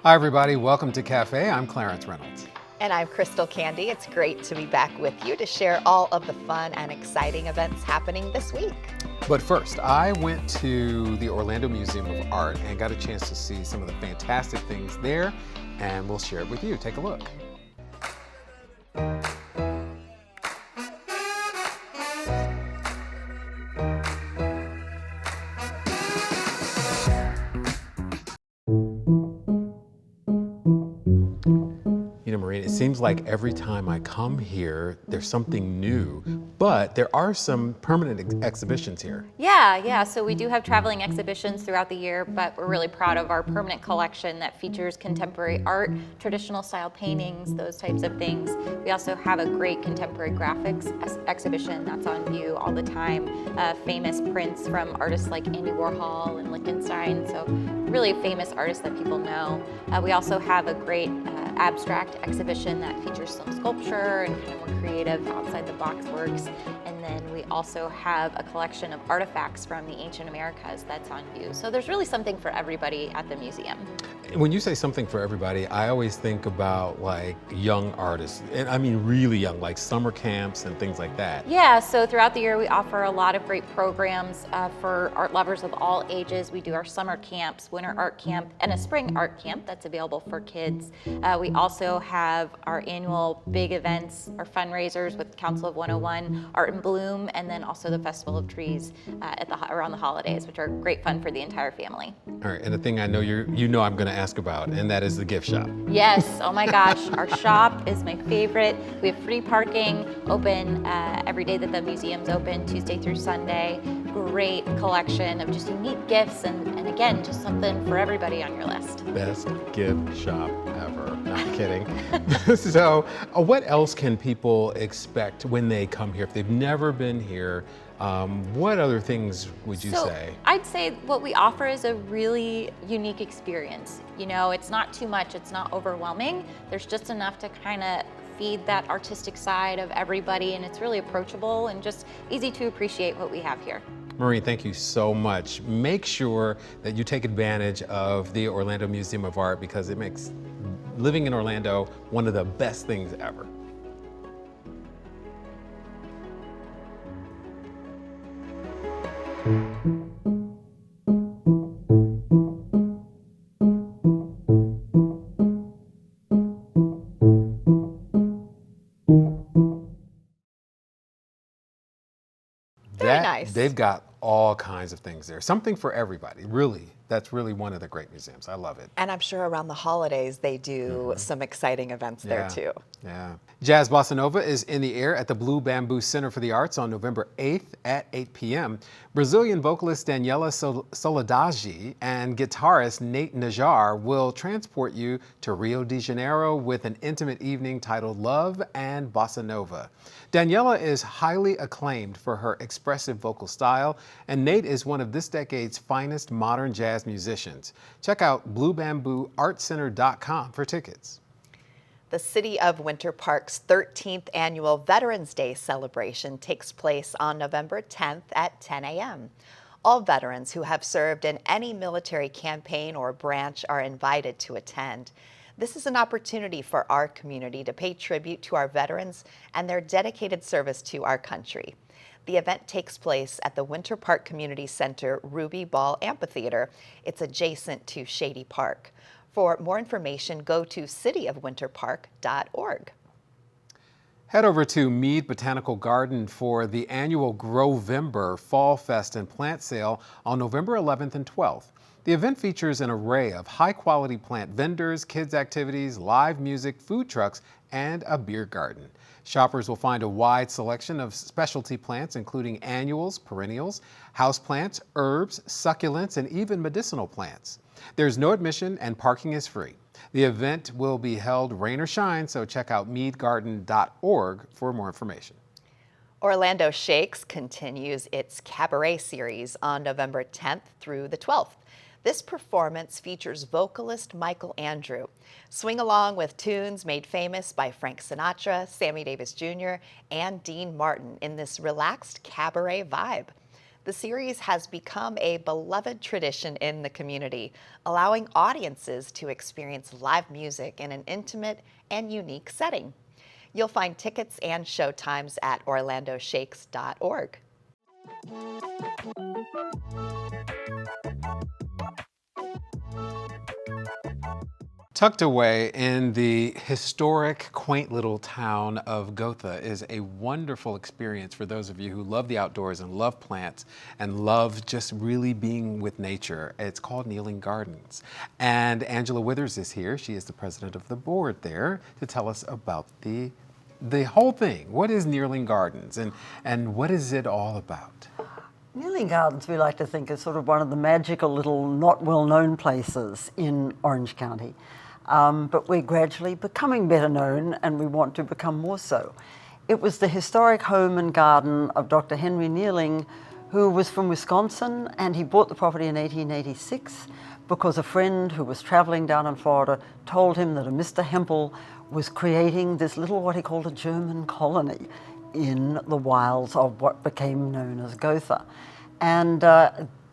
Hi, everybody. Welcome to Cafe. I'm Clarence Reynolds. And I'm Crystal Candy. It's great to be back with you to share all of the fun and exciting events happening this week. But first, I went to the Orlando Museum of Art and got a chance to see some of the fantastic things there, and we'll share it with you. Take a look. It seems like every time I come here, there's something new, but there are some permanent exhibitions here. Yeah. So we do have traveling exhibitions throughout the year, but we're really proud of our permanent collection that features contemporary art, traditional style paintings, those types of things. We also have a great contemporary graphics exhibition that's on view all the time. Famous prints from artists like Andy Warhol and Lichtenstein, so really famous artists that people know. We also have a great abstract exhibition that features some sculpture and kind of more creative outside the box works. And then we also have a collection of artifacts from the ancient Americas that's on view. So there's really something for everybody at the museum. When you say something for everybody, I always think about like young artists, and I mean really young, like summer camps and things like that. Yeah, so throughout the year we offer a lot of great programs for art lovers of all ages. We do our summer camps, winter art camp, and a spring art camp that's available for kids. We also have our annual big events, our fundraisers with Council of 101, Art in Bloom, and then also the Festival of Trees around the holidays, which are great fun for the entire family. All right, and the thing I know I'm going to ask about, and that is the gift shop. Yes, oh my gosh, our shop is my favorite. We have free parking, open every day that the museum's open, Tuesday through Sunday. Great collection of just unique gifts, and again, just something for everybody on your list. Best gift shop ever. No, I'm kidding. So, what else can people expect when they come here? If they've never been here, what other things would you say? I'd say what we offer is a really unique experience. You know, it's not too much, it's not overwhelming. There's just enough to kind of feed that artistic side of everybody, and it's really approachable and just easy to appreciate what we have here. Maureen, thank you so much. Make sure that you take advantage of the Orlando Museum of Art because it makes living in Orlando one of the best things ever. Very nice. They've got all kinds of things there. Something for everybody, really. That's really one of the great museums. I love it. And I'm sure around the holidays they do some exciting events there too. Yeah. Jazz Bossa Nova is in the air at the Blue Bamboo Center for the Arts on November 8th at 8 p.m. Brazilian vocalist Daniela Soledade and guitarist Nate Najar will transport you to Rio de Janeiro with an intimate evening titled Love and Bossa Nova. Daniela is highly acclaimed for her expressive vocal style, and Nate is one of this decade's finest modern jazz musicians. Check out bluebambooartcenter.com for tickets. The City of Winter Park's 13th annual Veterans Day celebration takes place on November 10th at 10 a.m. All veterans who have served in any military campaign or branch are invited to attend. This is an opportunity for our community to pay tribute to our veterans and their dedicated service to our country. The event takes place at the Winter Park Community Center Ruby Ball Amphitheater. It's adjacent to Shady Park. For more information, go to cityofwinterpark.org. Head over to Mead Botanical Garden for the annual Growvember Fall Fest and Plant Sale on November 11th and 12th. The event features an array of high-quality plant vendors, kids' activities, live music, food trucks, and a beer garden. Shoppers will find a wide selection of specialty plants, including annuals, perennials, houseplants, herbs, succulents, and even medicinal plants. There's no admission and parking is free. The event will be held rain or shine, so check out meadgarden.org for more information. Orlando Shakes continues its cabaret series on November 10th through the 12th. This performance features vocalist Michael Andrew. Swing along with tunes made famous by Frank Sinatra, Sammy Davis Jr., and Dean Martin in this relaxed cabaret vibe. The series has become a beloved tradition in the community, allowing audiences to experience live music in an intimate and unique setting. You'll find tickets and showtimes at orlandoshakes.org. Tucked away in the historic, quaint little town of Gotha is a wonderful experience for those of you who love the outdoors and love plants and love just really being with nature. It's called Kneeling Gardens. And Angela Withers is here. She is the president of the board there to tell us about the whole thing. What is Kneeling Gardens and what is it all about? Kneeling Gardens, we like to think, is sort of one of the magical little not well-known places in Orange County. But we're gradually becoming better known, and we want to become more so. It was the historic home and garden of Dr. Henry Kneeling, who was from Wisconsin, and he bought the property in 1886 because a friend who was traveling down in Florida told him that a Mr. Hempel was creating this little, what he called a German colony in the wilds of what became known as Gotha. And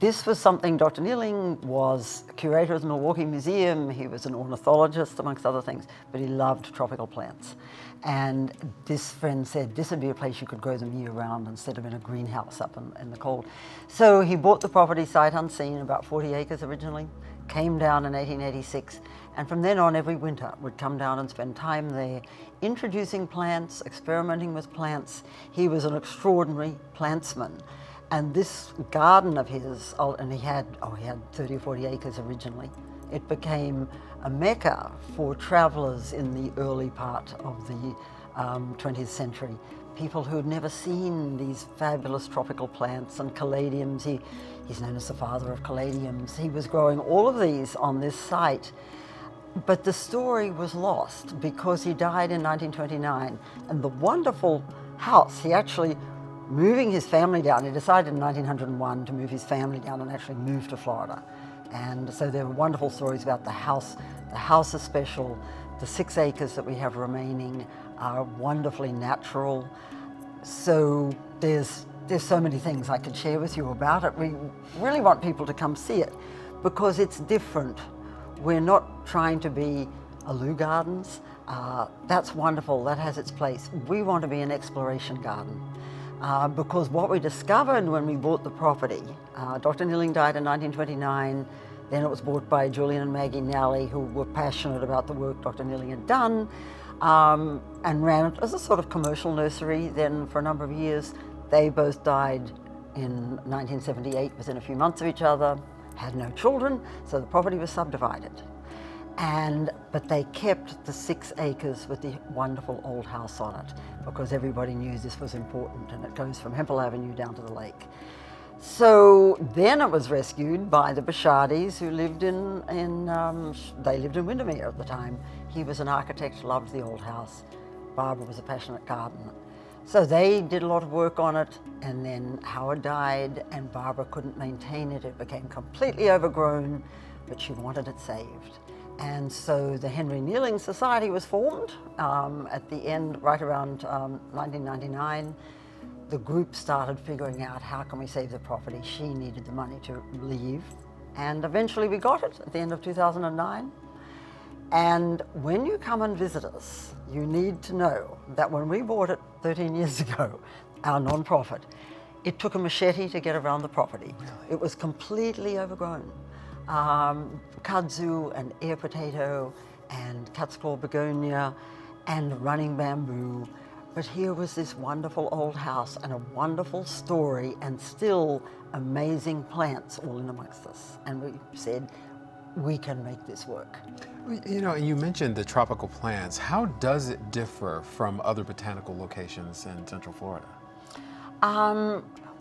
this was something Dr. Kneeling was curator of the Milwaukee Museum. He was an ornithologist, amongst other things, but he loved tropical plants. And this friend said this would be a place you could grow them year-round instead of in a greenhouse up in the cold. So he bought the property sight unseen, about 40 acres originally, came down in 1886, and from then on every winter would come down and spend time there, introducing plants, experimenting with plants. He was an extraordinary plantsman. And this garden of his, and he had 30 or 40 acres originally, it became a mecca for travelers in the early part of the 20th century. People who had never seen these fabulous tropical plants and caladiums. He's known as the father of caladiums. He was growing all of these on this site. But the story was lost because he died in 1929. And the wonderful house, he actually moving his family down. He decided in 1901 to move his family down and actually move to Florida. And so there were wonderful stories about the house. The house is special. The 6 acres that we have remaining are wonderfully natural. So there's so many things I could share with you about it. We really want people to come see it because it's different. We're not trying to be a Lou Gardens. That's wonderful. That has its place. We want to be an exploration garden. Because what we discovered when we bought the property, Dr. Kneeling died in 1929, then it was bought by Julian and Maggie Nally, who were passionate about the work Dr. Kneeling had done, and ran it as a sort of commercial nursery. Then for a number of years, they both died in 1978 within a few months of each other, had no children, so the property was subdivided. But they kept the 6 acres with the wonderful old house on it because everybody knew this was important, and it goes from Hempel Avenue down to the lake. So then it was rescued by the Bashardis, who lived they lived in Windermere at the time. He was an architect, loved the old house. Barbara was a passionate gardener. So they did a lot of work on it, and then Howard died, and Barbara couldn't maintain it. It became completely overgrown, but she wanted it saved. And so the Henry Kneeling Society was formed at the end, right around 1999. The group started figuring out how can we save the property. She needed the money to leave. And eventually we got it at the end of 2009. And when you come and visit us, you need to know that when we bought it 13 years ago, our nonprofit, it took a machete to get around the property. Really? It was completely overgrown. Kudzu and air potato and cat's claw begonia and running bamboo. But here was this wonderful old house and a wonderful story and still amazing plants all in amongst us. And we said, we can make this work. You know, you mentioned the tropical plants. How does it differ from other botanical locations in Central Florida?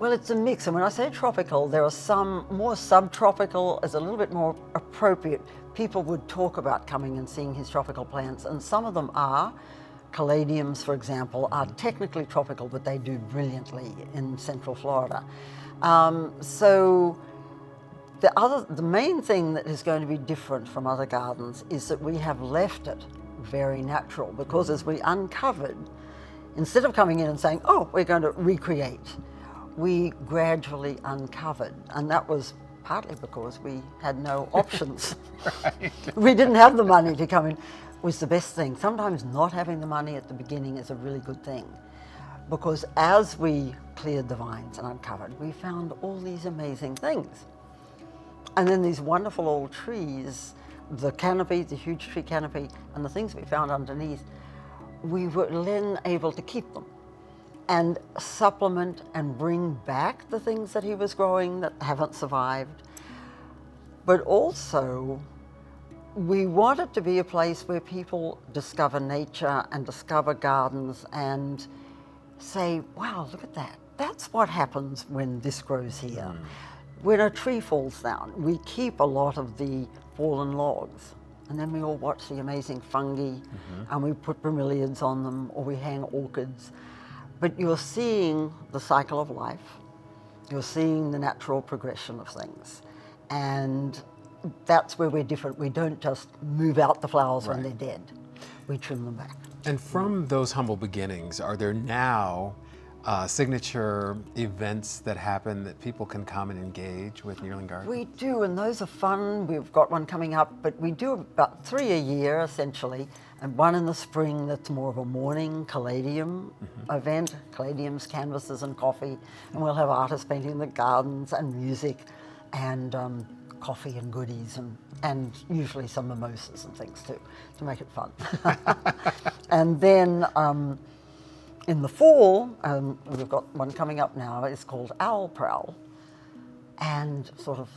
Well, it's a mix, and when I say tropical, there are some more subtropical, is a little bit more appropriate. People would talk about coming and seeing his tropical plants, and some of them are. Caladiums, for example, are technically tropical, but they do brilliantly in Central Florida. So the main thing that is going to be different from other gardens is that we have left it very natural, because as we uncovered, instead of coming in and saying, oh, we're going to recreate, we gradually uncovered, and that was partly because we had no options. We didn't have the money to come in. Was the best thing. Sometimes not having the money at the beginning is a really good thing, because as we cleared the vines and uncovered, we found all these amazing things. And then these wonderful old trees, the canopy, the huge tree canopy, and the things we found underneath, we were then able to keep them and supplement and bring back the things that he was growing that haven't survived. But also, we want it to be a place where people discover nature and discover gardens and say, wow, look at that. That's what happens when this grows here. When a tree falls down, we keep a lot of the fallen logs, and then we all watch the amazing fungi, and we put bromeliads on them, or we hang orchids. But you're seeing the cycle of life. You're seeing the natural progression of things. And that's where we're different. We don't just move out the flowers when they're dead. We trim them back. And from those humble beginnings, are there now signature events that happen that people can come and engage with Nearling Garden? We do, and those are fun. We've got one coming up, but we do about 3 a year, essentially, and one in the spring that's more of a morning caladium event, caladiums, canvases, and coffee, and we'll have artists painting in the gardens and music and coffee and goodies and usually some mimosas and things too, to make it fun. And then in the fall, we've got one coming up now, it's called Owl Prowl, and sort of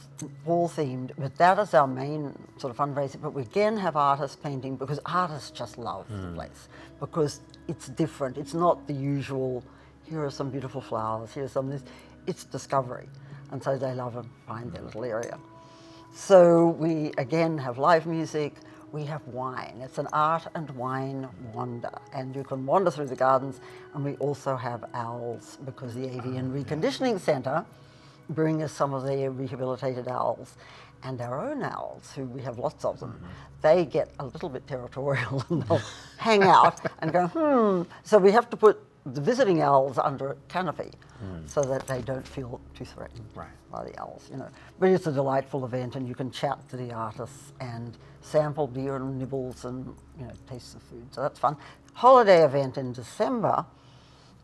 fall themed, but that is our main sort of fundraiser. But we again have artists painting, because artists just love the place, because it's different. It's not the usual, here are some beautiful flowers, here's some this, it's discovery. And so they love and find their little area. So we again have live music, we have wine. It's an art and wine wander, and you can wander through the gardens. And we also have owls, because the Avian Reconditioning Centre bring us some of their rehabilitated owls, and our own owls, who we have lots of them. They get a little bit territorial and they'll hang out and go, So we have to put the visiting owls under a canopy so that they don't feel too threatened by the owls, you know. But it's a delightful event, and you can chat to the artists and sample beer and nibbles and, you know, taste the food. So that's fun. Holiday event in December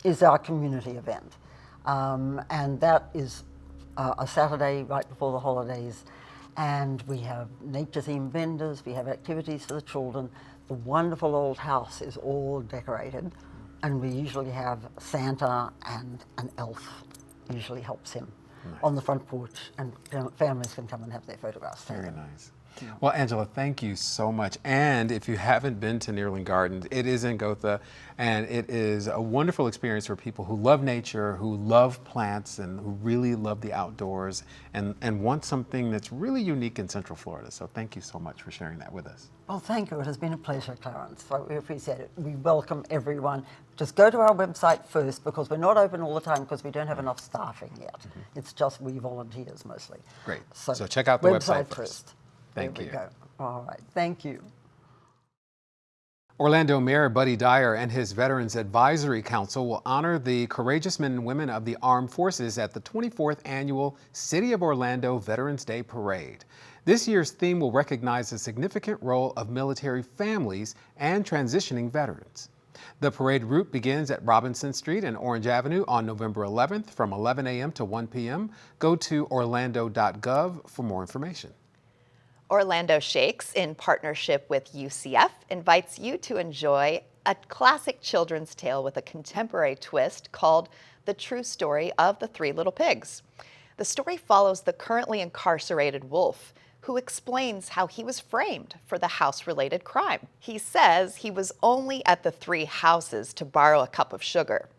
is our community event, and that is a Saturday right before the holidays, and we have nature-themed vendors, we have activities for the children. The wonderful old house is all decorated, and we usually have Santa and an elf usually helps him on the front porch, and families can come and have their photographs taken. Very nice. Well, Angela, thank you so much. And if you haven't been to Nearling Gardens, it is in Gotha, and it is a wonderful experience for people who love nature, who love plants, and who really love the outdoors, and want something that's really unique in Central Florida. So thank you so much for sharing that with us. Well, thank you. It has been a pleasure, Clarence. We appreciate it. We welcome everyone. Just go to our website first, because we're not open all the time because we don't have enough staffing yet. It's just we volunteers mostly. Great. So check out the website first. first. Thank you. There we go. All right. Thank you. Orlando Mayor Buddy Dyer and his Veterans Advisory Council will honor the courageous men and women of the armed forces at the 24th Annual City of Orlando Veterans Day Parade. This year's theme will recognize the significant role of military families and transitioning veterans. The parade route begins at Robinson Street and Orange Avenue on November 11th from 11 a.m. to 1 p.m. Go to orlando.gov for more information. Orlando Shakes, in partnership with UCF, invites you to enjoy a classic children's tale with a contemporary twist called The True Story of the Three Little Pigs. The story follows the currently incarcerated wolf, who explains how he was framed for the house-related crime. He says he was only at the three houses to borrow a cup of sugar.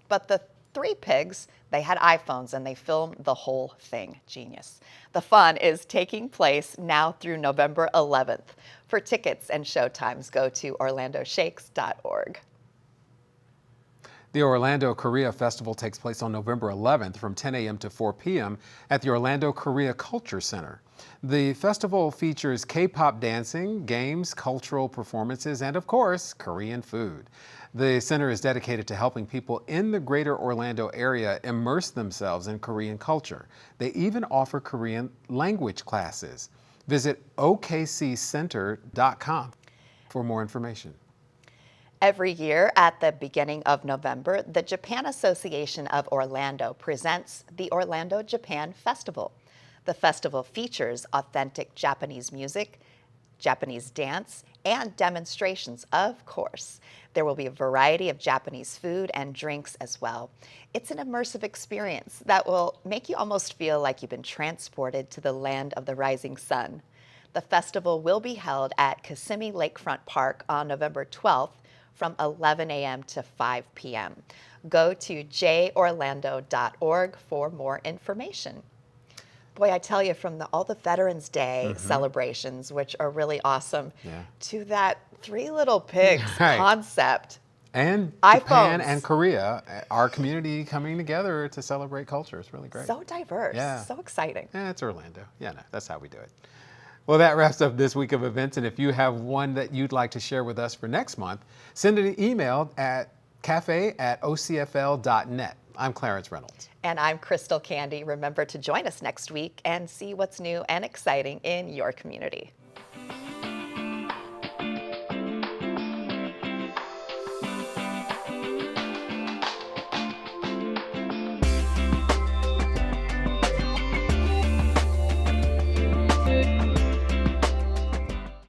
But the three pigs, they had iPhones and they filmed the whole thing. Genius. The fun is taking place now through November 11th. For tickets and showtimes, go to orlandoshakes.org. The Orlando Korea Festival takes place on November 11th from 10 a.m. to 4 p.m. at the Orlando Korea Culture Center. The festival features K-pop dancing, games, cultural performances, and of course, Korean food. The center is dedicated to helping people in the greater Orlando area immerse themselves in Korean culture. They even offer Korean language classes. Visit okccenter.com for more information. Every year at the beginning of November, the Japan Association of Orlando presents the Orlando Japan Festival. The festival features authentic Japanese music, Japanese dance, and demonstrations, of course. There will be a variety of Japanese food and drinks as well. It's an immersive experience that will make you almost feel like you've been transported to the land of the rising sun. The festival will be held at Kissimmee Lakefront Park on November 12th from 11 a.m. to 5 p.m. Go to jorlando.org for more information. Boy, I tell you, from all the Veterans Day celebrations, which are really awesome, to that Three Little Pigs Right. concept. And Japan iPhones. and Korea, our community coming together to celebrate culture. It's really great. So diverse, Yeah. so exciting. Yeah, it's Orlando. Yeah, no, that's how we do it. Well, that wraps up this week of events. And if you have one that you'd like to share with us for next month, send an email at cafe@ocfl.net. I'm Clarence Reynolds. And I'm Crystal Candy. Remember to join us next week and see what's new and exciting in your community.